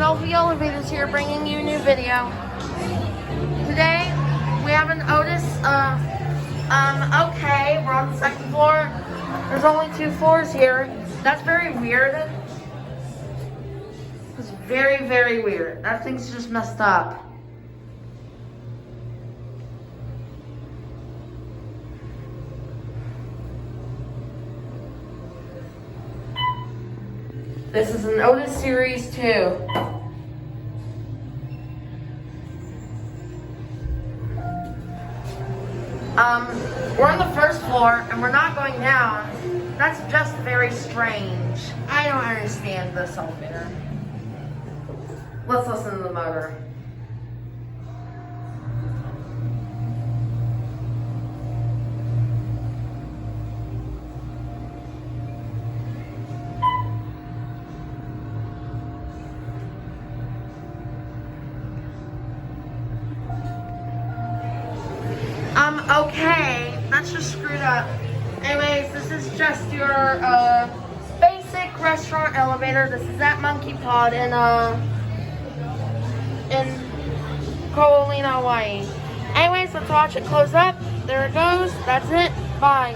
LV Elevators here, bringing you a new video. Today, we have an Otis, okay, we're on the second floor. There's only 2 floors here. That's very weird. It's very, very weird. That thing's just messed up. This is an Otis Series 2. We're on the first floor and we're not going down. That's just very strange. I don't understand this elevator. Let's listen to the motor. Okay, that's just screwed up. Anyways, this is just your basic restaurant elevator. This is at Monkeypod in Olina, Hawaii. Anyways, let's watch it close up. There it goes. That's it. Bye.